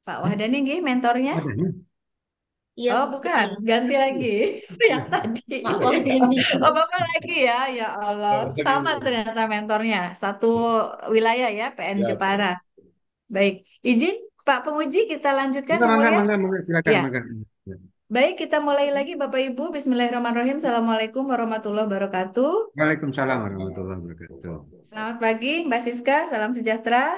Pak Hah? Wahdani nggih mentornya? Ada nih. Oh, Iya, bukan, betul. ganti lagi Iya. yang tadi. Pak Wahdani. Oh, Bapak lagi ya, ya Allah. Sama ternyata mentornya, satu wilayah ya, PN Siap, Jepara. siap. Baik, izin Pak Penguji kita lanjutkan Mangga, Yang mangga, Mulia. mangga, mangga, silakan, Ya, mangga. Ya. baik kita mulai lagi Bapak Ibu. Bismillahirrahmanirrahim. Assalamualaikum warahmatullahi wabarakatuh. Waalaikumsalam warahmatullahi wabarakatuh. Selamat pagi Mbak Siska, salam sejahtera.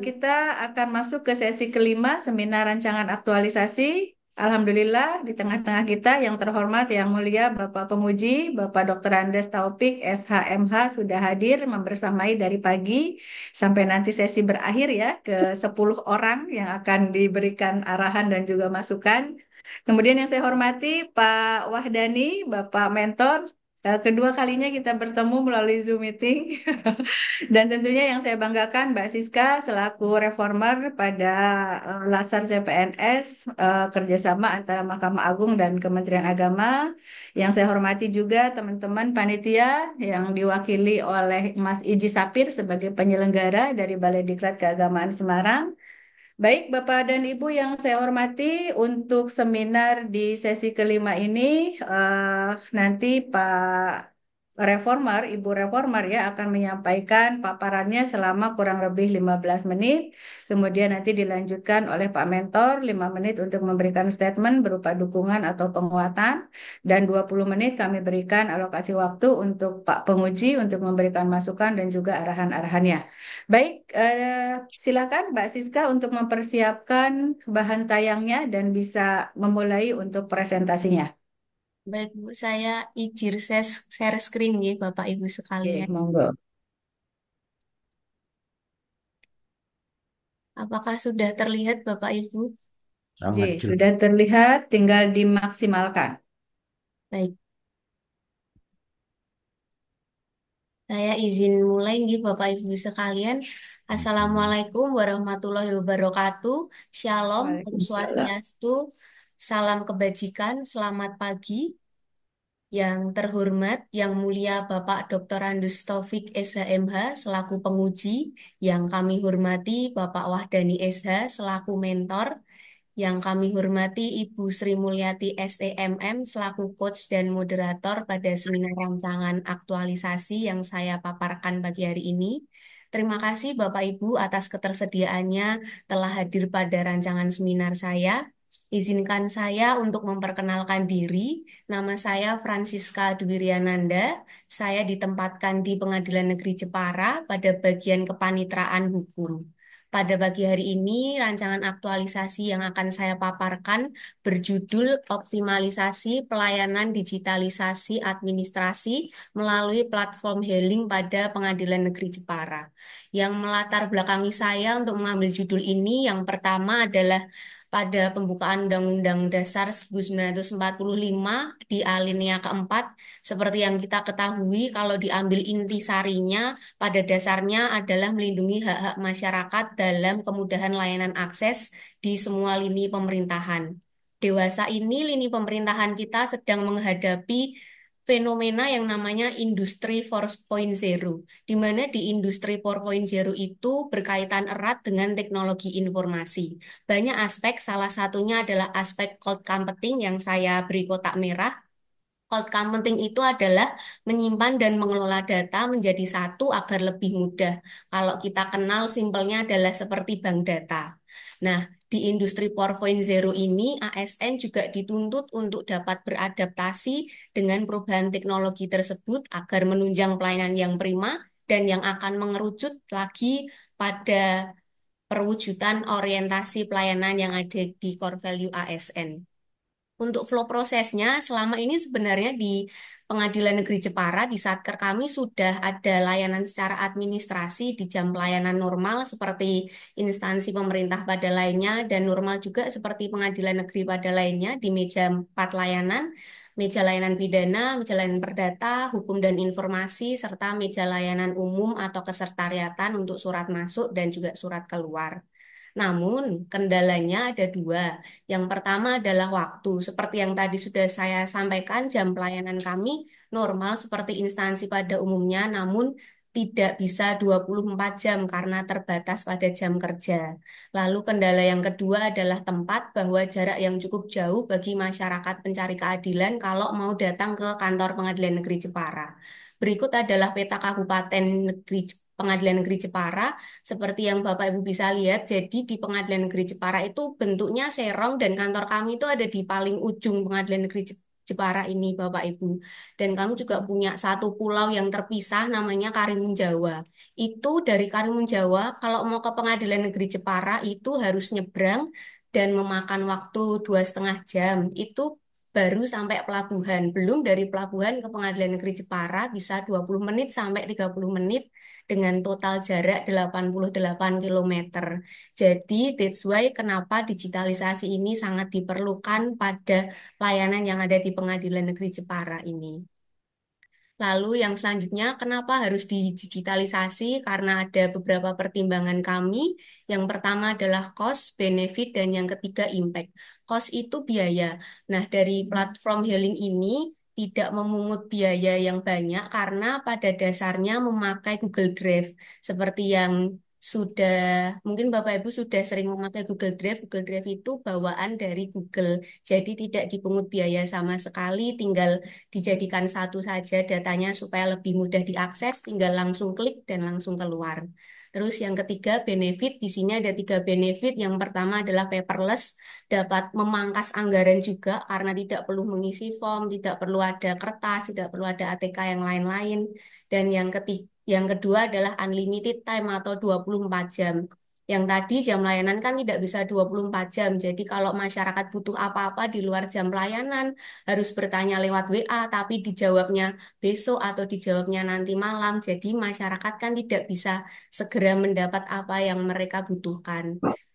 Kita akan masuk ke sesi kelima seminar rancangan aktualisasi. Alhamdulillah di tengah-tengah kita yang terhormat, yang mulia Bapak Penguji, Bapak Dr. Andes Taufik, SHMH sudah hadir membersamai dari pagi sampai nanti sesi berakhir ya ke 10 orang yang akan diberikan arahan dan juga masukan. Kemudian yang saya hormati Pak Wahdani, Bapak Mentor. Kedua kalinya kita bertemu melalui Zoom meeting. Dan tentunya yang saya banggakan Mbak Siska selaku reformer pada Lasar CPNS, kerjasama antara Mahkamah Agung dan Kementerian Agama. Yang saya hormati juga teman-teman panitia yang diwakili oleh Mas Iji Sapir sebagai penyelenggara dari Balai Diklat Keagamaan Semarang. Baik, Bapak dan Ibu yang saya hormati, untuk seminar di sesi kelima ini, nanti Pak Reformer, Ibu Reformer ya akan menyampaikan paparannya selama kurang lebih 15 menit. Kemudian nanti dilanjutkan oleh Pak Mentor 5 menit untuk memberikan statement berupa dukungan atau penguatan. Dan 20 menit kami berikan alokasi waktu untuk Pak Penguji untuk memberikan masukan dan juga arahan-arahannya. Baik, silakan Mbak Siska untuk mempersiapkan bahan tayangnya dan bisa memulai untuk presentasinya. Baik, Bu, saya izin share screen ya, Bapak Ibu Oke, sekalian. monggo. Apakah sudah terlihat, Bapak Ibu? Sangat Oke, jelas. sudah terlihat, tinggal dimaksimalkan. Baik, saya izin mulai nih, Bapak Ibu sekalian. Assalamualaikum warahmatullahi wabarakatuh. Shalom, Om Waalaikumsalam. Swastiastu, salam kebajikan, selamat pagi. Yang terhormat, yang mulia Bapak Dr. Andus Taufik SHMH selaku penguji, yang kami hormati Bapak Wahdani SH selaku mentor, yang kami hormati Ibu Sri Mulyati SEMM selaku coach dan moderator pada seminar rancangan aktualisasi yang saya paparkan pagi hari ini. Terima kasih Bapak Ibu atas ketersediaannya telah hadir pada rancangan seminar saya. Izinkan saya untuk memperkenalkan diri. Nama saya Francisca Dwiryananda. Saya ditempatkan di Pengadilan Negeri Jepara pada bagian kepanitraan hukum. Pada pagi hari ini, rancangan aktualisasi yang akan saya paparkan berjudul Optimalisasi Pelayanan Digitalisasi Administrasi melalui Platform Healing pada Pengadilan Negeri Jepara. Yang melatar belakangi saya untuk mengambil judul ini, yang pertama adalah pada pembukaan Undang-Undang Dasar 1945 di alinea keempat, seperti yang kita ketahui, kalau diambil intisarinya, pada dasarnya adalah melindungi hak-hak masyarakat dalam kemudahan layanan akses di semua lini pemerintahan. Dewasa ini, lini pemerintahan kita sedang menghadapi fenomena yang namanya industri 4.0, di mana di industri 4.0 itu berkaitan erat dengan teknologi informasi. Banyak aspek, salah satunya adalah aspek cloud computing yang saya beri kotak merah. Cloud computing itu adalah menyimpan dan mengelola data menjadi satu agar lebih mudah. Kalau kita kenal simpelnya adalah seperti bank data. Nah, di industri 4.0 ini ASN juga dituntut untuk dapat beradaptasi dengan perubahan teknologi tersebut agar menunjang pelayanan yang prima dan yang akan mengerucut lagi pada perwujudan orientasi pelayanan yang ada di core value ASN. Untuk flow prosesnya, selama ini sebenarnya di Pengadilan Negeri Jepara, di Satker kami sudah ada layanan secara administrasi di jam pelayanan normal seperti instansi pemerintah pada lainnya dan normal juga seperti Pengadilan Negeri pada lainnya di meja 4 layanan, meja layanan pidana, meja layanan perdata, hukum dan informasi, serta meja layanan umum atau kesekretariatan untuk surat masuk dan juga surat keluar. Namun, kendalanya ada dua. Yang pertama adalah waktu. Seperti yang tadi sudah saya sampaikan, jam pelayanan kami normal seperti instansi pada umumnya, namun tidak bisa 24 jam karena terbatas pada jam kerja. Lalu kendala yang kedua adalah tempat, bahwa jarak yang cukup jauh bagi masyarakat pencari keadilan kalau mau datang ke kantor Pengadilan Negeri Jepara. Berikut adalah peta Kabupaten Negeri Pengadilan Negeri Jepara. Seperti yang Bapak Ibu bisa lihat, jadi di Pengadilan Negeri Jepara itu bentuknya serong dan kantor kami itu ada di paling ujung Pengadilan Negeri Jepara ini, Bapak Ibu. Dan kami juga punya satu pulau yang terpisah namanya Karimun Jawa. Itu dari Karimun Jawa, kalau mau ke Pengadilan Negeri Jepara itu harus nyebrang dan memakan waktu 2,5 jam. Itu baru sampai pelabuhan. Belum dari pelabuhan ke Pengadilan Negeri Jepara bisa 20 menit sampai 30 menit dengan total jarak 88 kilometer. Jadi that's why kenapa digitalisasi ini sangat diperlukan pada layanan yang ada di Pengadilan Negeri Jepara ini. Lalu yang selanjutnya, kenapa harus digitalisasi? Karena ada beberapa pertimbangan kami. Yang pertama adalah cost, benefit, dan yang ketiga impact. Cost itu biaya. Nah, dari platform Hailing ini tidak memungut biaya yang banyak karena pada dasarnya memakai Google Drive. Seperti yang sudah, mungkin Bapak Ibu sudah sering memakai Google Drive. Google Drive itu bawaan dari Google. Jadi tidak dipungut biaya sama sekali, tinggal dijadikan satu saja datanya supaya lebih mudah diakses, tinggal langsung klik dan langsung keluar. Terus yang ketiga, benefit. Di sini ada 3 benefit. Yang pertama adalah paperless, dapat memangkas anggaran juga karena tidak perlu mengisi form, tidak perlu ada kertas, tidak perlu ada ATK yang lain-lain. Dan yang kedua adalah unlimited time atau 24 jam. Yang tadi jam layanan kan tidak bisa 24 jam. Jadi kalau masyarakat butuh apa-apa di luar jam pelayanan, harus bertanya lewat WA, tapi dijawabnya besok atau dijawabnya nanti malam. Jadi masyarakat kan tidak bisa segera mendapat apa yang mereka butuhkan.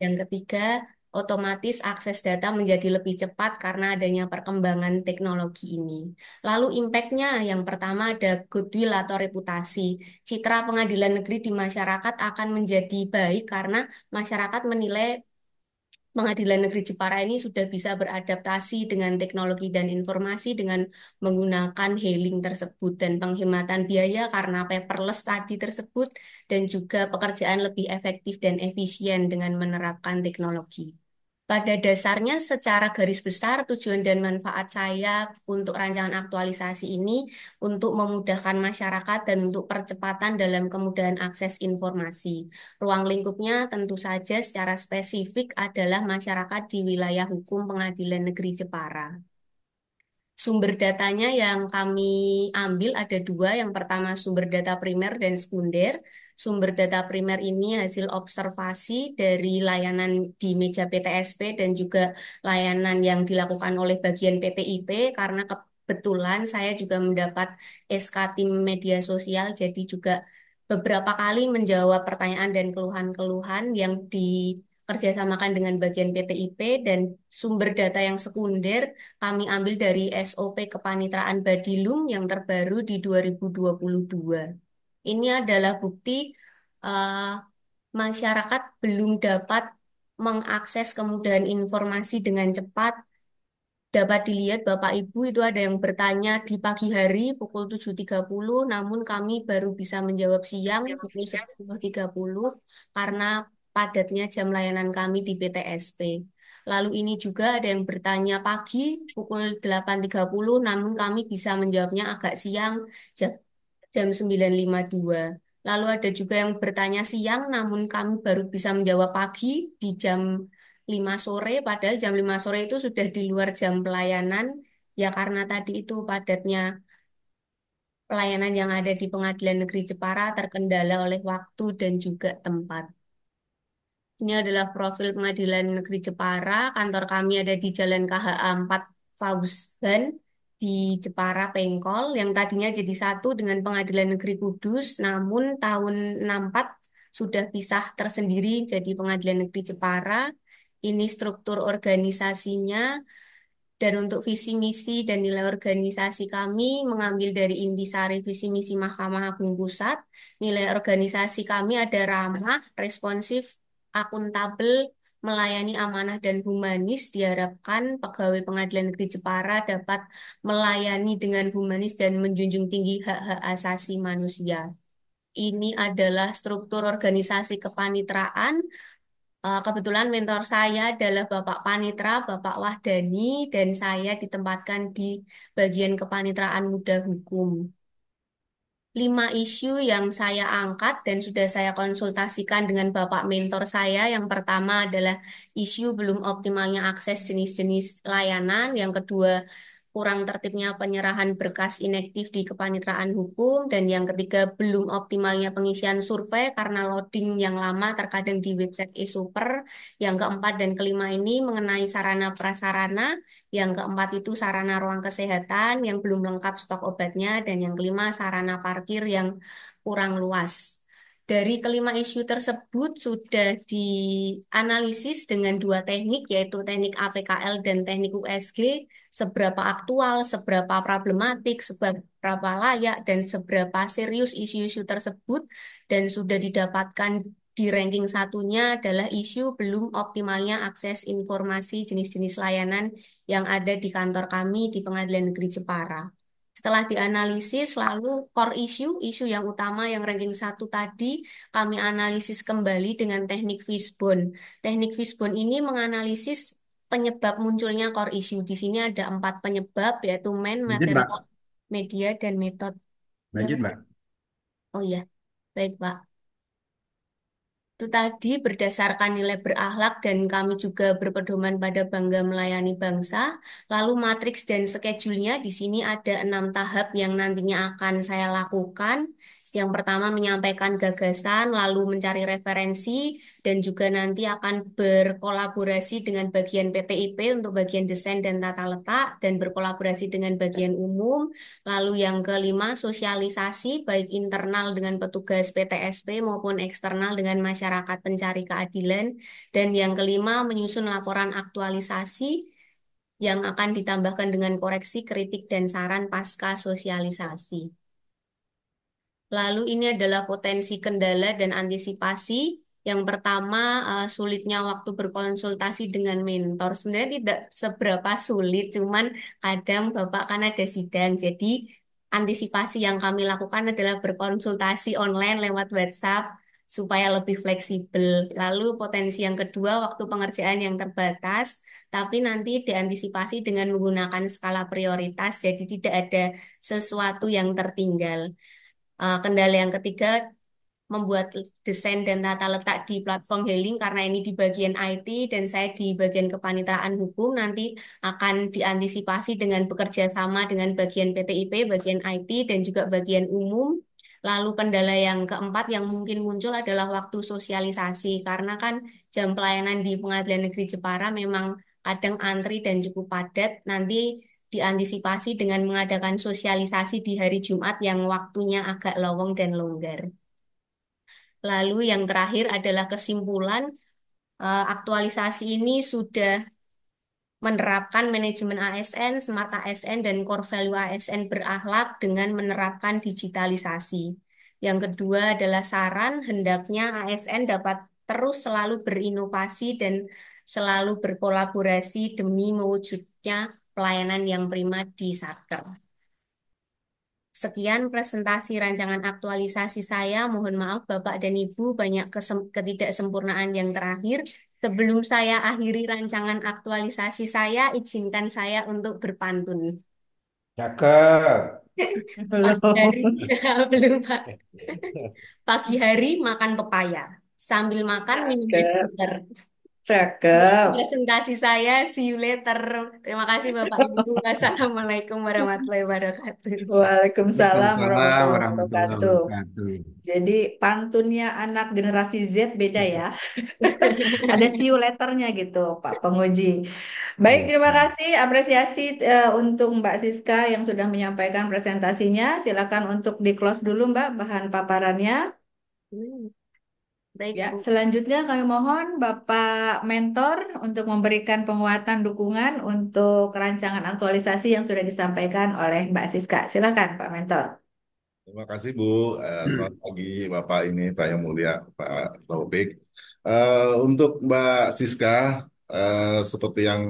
Yang ketiga, otomatis akses data menjadi lebih cepat karena adanya perkembangan teknologi ini. Lalu impact-nya, yang pertama ada goodwill atau reputasi. Citra pengadilan negeri di masyarakat akan menjadi baik karena masyarakat menilai Pengadilan Negeri Jepara ini sudah bisa beradaptasi dengan teknologi dan informasi dengan menggunakan hailing tersebut dan penghematan biaya karena paperless tadi tersebut dan juga pekerjaan lebih efektif dan efisien dengan menerapkan teknologi. Pada dasarnya secara garis besar tujuan dan manfaat saya untuk rancangan aktualisasi ini untuk memudahkan masyarakat dan untuk percepatan dalam kemudahan akses informasi. Ruang lingkupnya tentu saja secara spesifik adalah masyarakat di wilayah hukum Pengadilan Negeri Jepara. Sumber datanya yang kami ambil ada dua. Yang pertama sumber data primer dan sekunder. Sumber data primer ini hasil observasi dari layanan di meja PTSP dan juga layanan yang dilakukan oleh bagian PTIP karena kebetulan saya juga mendapat SK tim media sosial jadi juga beberapa kali menjawab pertanyaan dan keluhan-keluhan yang dikerjasamakan dengan bagian PTIP dan sumber data yang sekunder kami ambil dari SOP Kepanitraan Badilum yang terbaru di 2022. Ini adalah bukti eh, masyarakat belum dapat mengakses kemudahan informasi dengan cepat. Dapat dilihat Bapak Ibu itu ada yang bertanya di pagi hari pukul 7.30, namun kami baru bisa menjawab siang pukul 10.30 karena padatnya jam layanan kami di PTSP. Lalu ini juga ada yang bertanya pagi pukul 8.30, namun kami bisa menjawabnya agak siang jam, jam 9.52. Lalu ada juga yang bertanya siang, namun kami baru bisa menjawab pagi di jam 5 sore, padahal jam 5 sore itu sudah di luar jam pelayanan, ya karena tadi itu padatnya pelayanan yang ada di Pengadilan Negeri Jepara terkendala oleh waktu dan juga tempat. Ini adalah profil Pengadilan Negeri Jepara. Kantor kami ada di Jalan KHA 4 Fauzan di Jepara Pengkol yang tadinya jadi satu dengan Pengadilan Negeri Kudus, namun tahun 64 sudah pisah tersendiri jadi Pengadilan Negeri Jepara. Ini struktur organisasinya dan untuk visi misi dan nilai organisasi kami mengambil dari intisari visi misi Mahkamah Agung Pusat. Nilai organisasi kami ada ramah, responsif, akuntabel, melayani amanah dan humanis. Diharapkan pegawai Pengadilan Negeri Jepara dapat melayani dengan humanis dan menjunjung tinggi hak-hak asasi manusia. Ini adalah struktur organisasi kepanitraan. Kebetulan mentor saya adalah Bapak Panitra, Bapak Wahdani, dan saya ditempatkan di bagian kepanitraan muda hukum. 5 isu yang saya angkat dan sudah saya konsultasikan dengan Bapak mentor saya. Yang pertama adalah isu belum optimalnya akses jenis-jenis layanan. Yang kedua, kurang tertibnya penyerahan berkas inaktif di kepanitraan hukum. Dan yang ketiga, belum optimalnya pengisian survei karena loading yang lama terkadang di website e-super. Yang keempat dan kelima ini mengenai sarana prasarana. Yang keempat itu sarana ruang kesehatan yang belum lengkap stok obatnya, dan yang kelima sarana parkir yang kurang luas. Dari kelima isu tersebut sudah dianalisis dengan 2 teknik, yaitu teknik APKL dan teknik USG, seberapa aktual, seberapa problematik, seberapa layak, dan seberapa serius isu-isu tersebut, dan sudah didapatkan di ranking satunya adalah isu belum optimalnya akses informasi jenis-jenis layanan yang ada di kantor kami di Pengadilan Negeri Jepara. Setelah dianalisis, lalu core issue, isu yang utama yang ranking satu tadi, kami analisis kembali dengan teknik Fishbone. Teknik Fishbone ini menganalisis penyebab munculnya core issue. Di sini ada 4 penyebab, yaitu man, Lanjut, material, Mbak. media, dan metode. Ya, Lanjut, Pak. Mbak. Oh iya, baik Pak. Itu tadi berdasarkan nilai berakhlak dan kami juga berpedoman pada bangga melayani bangsa. Lalu matriks dan schedule-nya di sini ada 6 tahap yang nantinya akan saya lakukan. Yang pertama menyampaikan gagasan, lalu mencari referensi, dan juga nanti akan berkolaborasi dengan bagian PTIP untuk bagian desain dan tata letak, dan berkolaborasi dengan bagian umum. Lalu yang kelima, sosialisasi baik internal dengan petugas PTSP maupun eksternal dengan masyarakat pencari keadilan. Dan yang kelima, menyusun laporan aktualisasi yang akan ditambahkan dengan koreksi, kritik, dan saran pasca sosialisasi. Lalu ini adalah potensi kendala dan antisipasi. Yang pertama, sulitnya waktu berkonsultasi dengan mentor. Sebenarnya tidak seberapa sulit, cuman kadang Bapak kan ada sidang. Jadi antisipasi yang kami lakukan adalah berkonsultasi online lewat WhatsApp supaya lebih fleksibel. Lalu potensi yang kedua, waktu pengerjaan yang terbatas, tapi nanti diantisipasi dengan menggunakan skala prioritas, jadi tidak ada sesuatu yang tertinggal. Kendala yang ketiga, membuat desain dan tata letak di platform Heling karena ini di bagian IT dan saya di bagian kepanitraan hukum, nanti akan diantisipasi dengan bekerja sama dengan bagian PTIP, bagian IT, dan juga bagian umum. Lalu kendala yang keempat yang mungkin muncul adalah waktu sosialisasi karena kan jam pelayanan di Pengadilan Negeri Jepara memang kadang antri dan cukup padat. Nanti diantisipasi dengan mengadakan sosialisasi di hari Jumat yang waktunya agak lowong dan longgar. Lalu yang terakhir adalah kesimpulan, aktualisasi ini sudah menerapkan manajemen ASN, Smart ASN, dan Core Value ASN berakhlak dengan menerapkan digitalisasi. Yang kedua adalah saran, hendaknya ASN dapat terus selalu berinovasi dan selalu berkolaborasi demi mewujudnya pelayanan yang prima di Satker. Sekian presentasi rancangan aktualisasi saya. Mohon maaf Bapak dan Ibu banyak ketidaksempurnaan yang terakhir. Sebelum saya akhiri rancangan aktualisasi saya, izinkan saya untuk berpantun. Cakep. Pagi Belum. hari, belum Pak. Pagi hari makan pepaya. Sambil makan minum es Cakep, puter. cakep. Presentasi saya, see you later. Terima kasih Bapak Ibu. Wassalamualaikum warahmatullahi wabarakatuh. Waalaikumsalam Waalaikumsalam warahmatullahi warahmatullahi wabarakatuh. wabarakatuh. Jadi pantunnya anak generasi Z beda ya. Ada see you later-nya gitu, Pak Penguji. Baik, Iya. terima kasih apresiasi untuk Mbak Siska yang sudah menyampaikan presentasinya. Silakan untuk di-close dulu Mbak bahan paparannya. Hmm, baik Ya, Bu. selanjutnya kami mohon Bapak Mentor untuk memberikan penguatan dukungan untuk rancangan aktualisasi yang sudah disampaikan oleh Mbak Siska. Silakan Pak Mentor. Terima kasih Bu. Selamat pagi Bapak ini Pak yang mulia Pak Taufik. Untuk Mbak Siska, seperti yang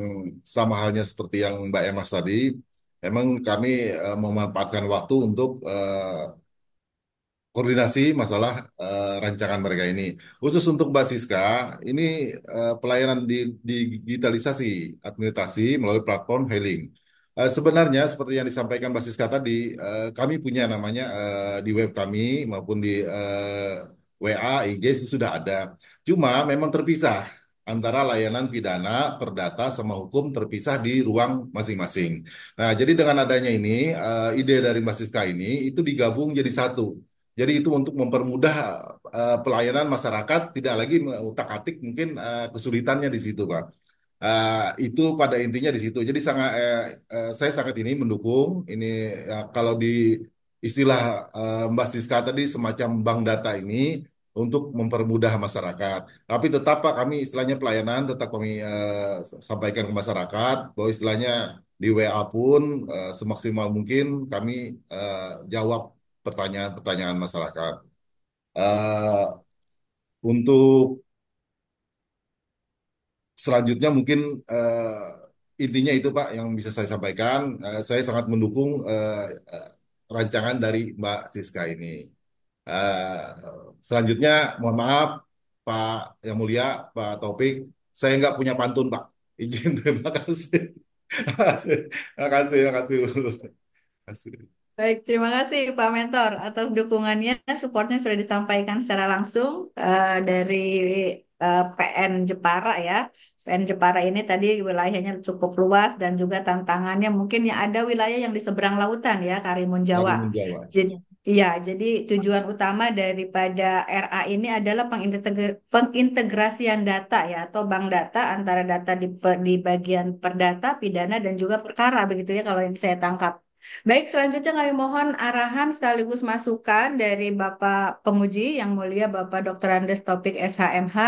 sama halnya seperti yang Mbak Emas tadi, memang kami memanfaatkan waktu untuk koordinasi masalah rancangan mereka ini. Khusus untuk Mbak Siska, ini pelayanan di digitalisasi administrasi melalui platform Hailing. Sebenarnya seperti yang disampaikan Mbak Siska tadi, kami punya namanya di web kami maupun di WA, IG itu sudah ada. Cuma memang terpisah antara layanan pidana, perdata, sama hukum terpisah di ruang masing-masing. Nah, jadi dengan adanya ini, ide dari Mbak Siska ini itu digabung jadi satu. Jadi itu untuk mempermudah pelayanan masyarakat, tidak lagi utak-atik mungkin kesulitannya di situ, Pak. Itu pada intinya di situ. Jadi saya sangat ini mendukung ini kalau di istilah Mbak Siska tadi semacam bank data ini untuk mempermudah masyarakat. Tapi tetap Pak kami istilahnya pelayanan tetap kami sampaikan ke masyarakat bahwa istilahnya di WA pun semaksimal mungkin kami jawab pertanyaan-pertanyaan masyarakat. Eh, untuk selanjutnya mungkin intinya itu Pak yang bisa saya sampaikan. Saya sangat mendukung rancangan dari Mbak Siska ini. Selanjutnya mohon maaf Pak Yang Mulia, Pak Taufik, saya nggak punya pantun Pak. Izin terima kasih. Terima kasih, terima kasih. Terima kasih. Baik, terima kasih Pak Mentor atas dukungannya, supportnya sudah disampaikan secara langsung dari PN Jepara ya. PN Jepara ini tadi wilayahnya cukup luas dan juga tantangannya mungkin yang ada wilayah yang di seberang lautan ya, Karimun Jawa. Karimun Jawa. Jadi, iya, jadi tujuan utama daripada RA ini adalah pengintegrasian data ya, atau bank data antara data di bagian perdata, pidana dan juga perkara begitu ya kalau yang saya tangkap. Baik, selanjutnya kami mohon arahan sekaligus masukan dari Bapak Penguji yang mulia Bapak Dr. Andes Topik SHMH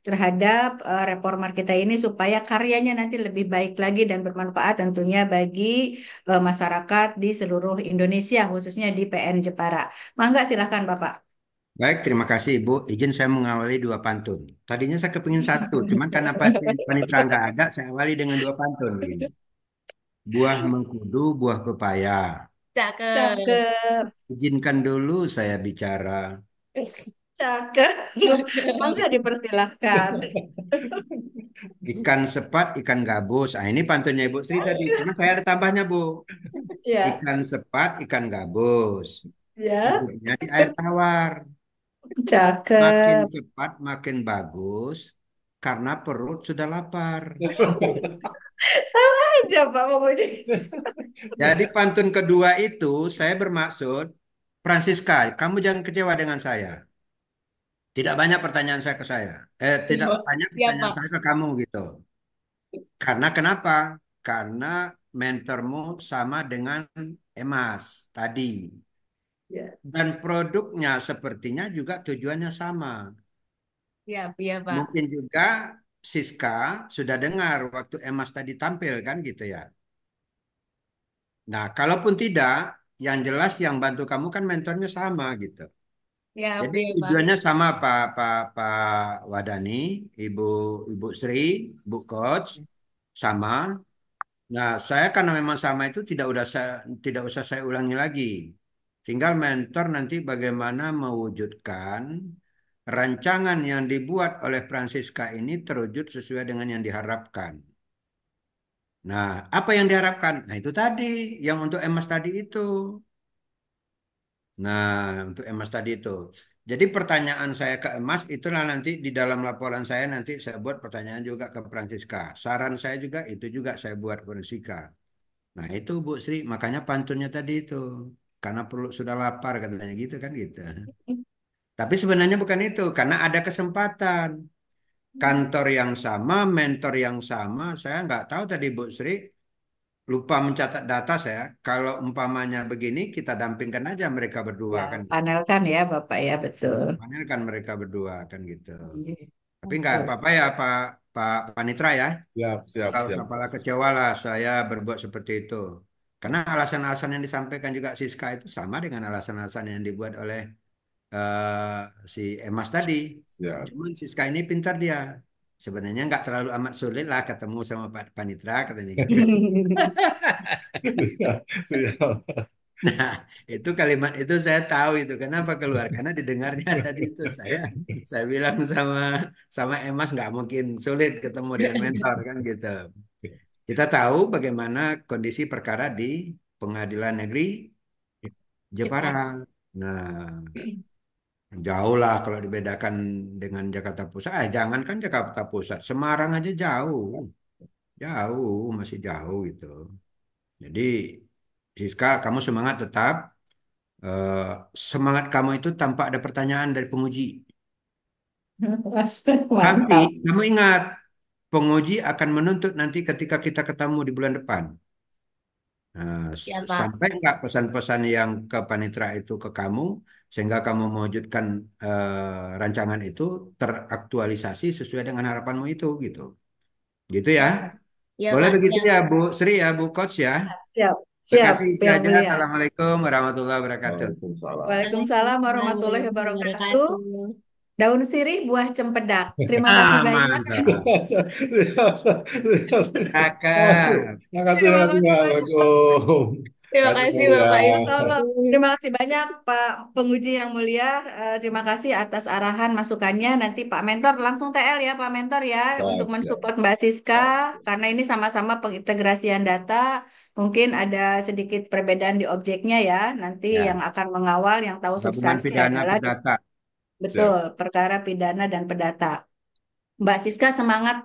terhadap reformer kita ini supaya karyanya nanti lebih baik lagi dan bermanfaat tentunya bagi masyarakat di seluruh Indonesia khususnya di PN Jepara. Mangga silahkan Bapak. Baik, terima kasih Ibu. Izin saya mengawali dua pantun. Tadinya saya kepingin satu, cuman karena panitra nggak ada, saya awali dengan dua pantun begini. Buah mengkudu, buah pepaya. Cakep. Cakep, Izinkan dulu saya bicara. cakep. Mangga dipersilahkan. Ikan sepat, ikan gabus. Ah, ini pantunnya Ibu Sri tadi. Cuma saya ada tambahnya, Bu. Ya, Ikan sepat, ikan gabus. ya, Hidupnya di air tawar. Makin cakep. cepat, makin bagus. Karena perut sudah lapar. Aja Pak Penguji. Jadi pantun kedua itu saya bermaksud, Francisca, kamu jangan kecewa dengan saya. Tidak banyak pertanyaan saya ke saya. Tidak banyak Siap, pertanyaan Pak. saya ke kamu gitu. Karena kenapa? Karena mentormu sama dengan Emas tadi. Ya. Dan produknya sepertinya juga tujuannya sama. Siap, iya, Pak. Mungkin juga Siska sudah dengar waktu Emas tadi tampil kan gitu ya. Nah, kalaupun tidak, yang jelas yang bantu kamu kan mentornya sama gitu. Siap, Jadi iya, Pak. tujuannya sama Pak Wadani, Ibu Ibu Sri, Bu Coach, sama. Nah, saya karena memang sama itu tidak usah saya ulangi lagi. Tinggal mentor nanti bagaimana mewujudkan rancangan yang dibuat oleh Francisca ini terwujud sesuai dengan yang diharapkan. Nah, apa yang diharapkan? Nah, itu tadi yang untuk emas tadi itu. Nah, untuk emas tadi itu. Jadi pertanyaan saya ke emas itulah nanti di dalam laporan saya nanti saya buat pertanyaan juga ke Francisca. Saran saya juga itu juga saya buat Francisca. Nah itu Bu Sri, makanya pantunnya tadi itu. Karena perlu sudah lapar katanya gitu kan gitu. Tapi sebenarnya bukan itu, karena ada kesempatan. Kantor yang sama, mentor yang sama, saya nggak tahu tadi Bu Sri, lupa mencatat data saya. Kalau umpamanya begini, kita dampingkan aja mereka berdua Ya, kan. panelkan ya Bapak ya, betul. Panel kan mereka berdua kan gitu. Iya, Tapi nggak betul. apa-apa ya Pak Panitra ya. Siap, siap, Kalau siap. apalah kecewa lah saya berbuat seperti itu. Karena alasan-alasan yang disampaikan juga Siska itu sama dengan alasan-alasan yang dibuat oleh eh, si Emas tadi. Siap. Cuman Siska ini pintar dia. Sebenarnya nggak terlalu amat sulit lah ketemu sama Pak Panitra katanya gitu. Siap, siap. Nah, itu kalimat itu saya tahu itu kenapa keluar karena didengarnya tadi itu saya bilang sama sama Emas nggak mungkin sulit ketemu dengan mentor kan gitu. Kita tahu bagaimana kondisi perkara di Pengadilan Negeri Jepara. Jepara. Nah, jauh lah kalau dibedakan dengan Jakarta Pusat. Jangankan Jakarta Pusat, Semarang aja jauh, jauh masih jauh gitu. Jadi Siska, kamu semangat tetap. eh, Semangat kamu itu tanpa ada pertanyaan dari penguji. Tapi Mantap. kamu ingat, penguji akan menuntut nanti ketika kita ketemu di bulan depan. Nah, Ya, Pak. sampai nggak pesan-pesan yang ke panitera itu ke kamu, sehingga kamu mewujudkan rancangan itu teraktualisasi sesuai dengan harapanmu itu, gitu. Gitu ya. Ya, Boleh Pak. begitu Siap. ya, Bu Sri ya, Bu Coach ya. Siap, siap, Terkasih itu yang aja. mulia. Assalamualaikum warahmatullahi wabarakatuh. Waalaikumsalam. Waalaikumsalam Waalaikumsalam warahmatullahi warahmatullahi wabarakatuh. wabarakatuh. Daun sirih, buah cempedak. Terima kasih Ah, banyak. mantap. Kakak. Terima kasih, Terima Mas. kasih banyak. Assalamualaikum. Terima Kasih kasih mulia. Bapak Sama. Ibu. Terima kasih banyak Pak Penguji yang mulia. Terima kasih atas arahan masukannya. Nanti Pak Mentor langsung TL ya Pak Mentor ya untuk Siap, siap, mensupport Mbak Siska siap. karena ini sama-sama pengintegrasian data. Mungkin ada sedikit perbedaan di objeknya ya. Nanti yang Ya, akan mengawal yang tahu gabungan substansi pidana adalah perdata. betul Siap. perkara pidana dan perdata. Mbak Siska semangat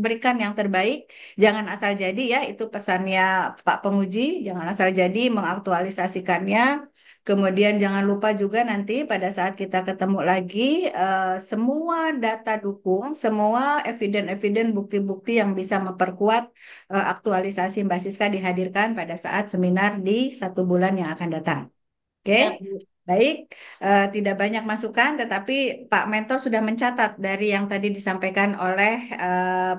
berikan yang terbaik, jangan asal jadi ya, itu pesannya Pak Penguji, jangan asal jadi mengaktualisasikannya. Kemudian jangan lupa juga nanti pada saat kita ketemu lagi, semua data dukung, semua eviden-eviden bukti-bukti yang bisa memperkuat aktualisasi Mbak Siska dihadirkan pada saat seminar di 1 bulan yang akan datang. Oke, Siap, Bu. baik. Tidak banyak masukan, tetapi Pak Mentor sudah mencatat dari yang tadi disampaikan oleh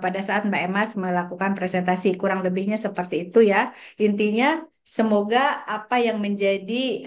pada saat Mbak Emas melakukan presentasi. Kurang lebihnya seperti itu ya. Intinya, semoga apa yang menjadi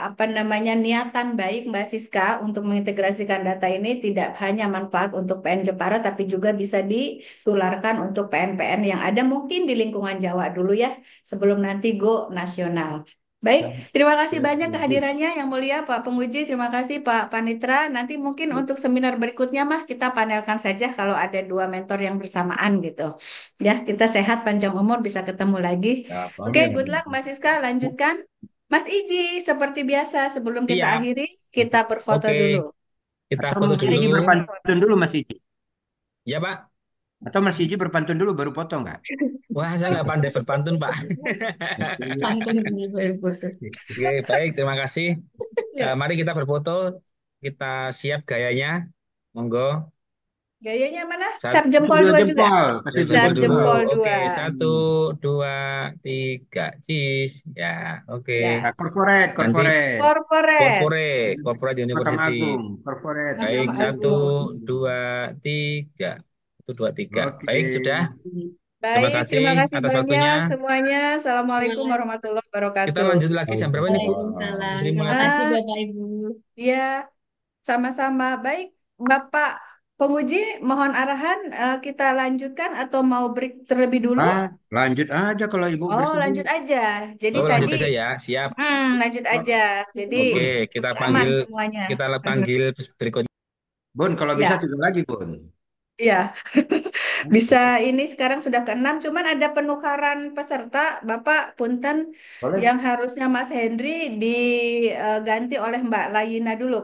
apa namanya niatan baik Mbak Siska untuk mengintegrasikan data ini tidak hanya manfaat untuk PN Jepara, tapi juga bisa ditularkan untuk PN-PN yang ada mungkin di lingkungan Jawa dulu ya, sebelum nanti go nasional. Baik, terima kasih banyak kehadirannya Yang Mulia Pak Penguji, terima kasih Pak Panitra. Nanti mungkin untuk seminar berikutnya mah kita panelkan saja kalau ada 2 mentor yang bersamaan gitu. Ya, kita sehat panjang umur bisa ketemu lagi. Siap. Oke, Amin. good luck Mas Siska, lanjutkan. Mas Iji, seperti biasa sebelum kita Siap. akhiri, kita berfoto Oke, dulu. kita Atau foto Mas dulu. Iji berpantun dulu Mas Iji. Ya, Pak. Atau Mas Iji berpantun dulu baru foto nggak? Wah, saya nggak pandai berpantun, Pak. Pantun ini baru. Oke, baik. Terima kasih. Ya, Mari kita berfoto. Kita siap gayanya. Monggo. gayanya mana? Satu, Cap jempol Dua 2 juga. jempol, kasih dua Cap jempol dulu. jempol. jempol Oke, 2. 1, 2, 3. Cheese. Ya, oke. Ya, Nah, corporate, Nanti corporate. corporate. corporate Mahkamah University. Agung, corporate. Baik, Mahkamah 1, Agung. 2, 3. 1, 2, 3. Oke. Baik, sudah. Terima Baik, kasih terima kasih atas waktunya. banyak semuanya. Assalamualaikum Terima kasih. warahmatullahi Kita wabarakatuh. lanjut lagi jam berapa nih, Bu? Waalaikumsalam. Terima Terima kasih Ah, Bapak Ibu. ya, sama-sama. Baik, Bapak Penguji, mohon arahan kita lanjutkan atau mau break terlebih dulu? Lanjut aja kalau Ibu Oh, bersedia. lanjut aja. Jadi Oh, tadi, lanjut aja ya. Siap. lanjut aja. Jadi Oke, kita aman panggil semuanya. panggil berikutnya. Bun, kalau bisa Ya, 3 lagi, Bun. ya. Bisa ini sekarang sudah ke-6, cuman ada penukaran peserta, Bapak Punten Boleh? yang harusnya Mas Hendri diganti oleh Mbak Layina dulu.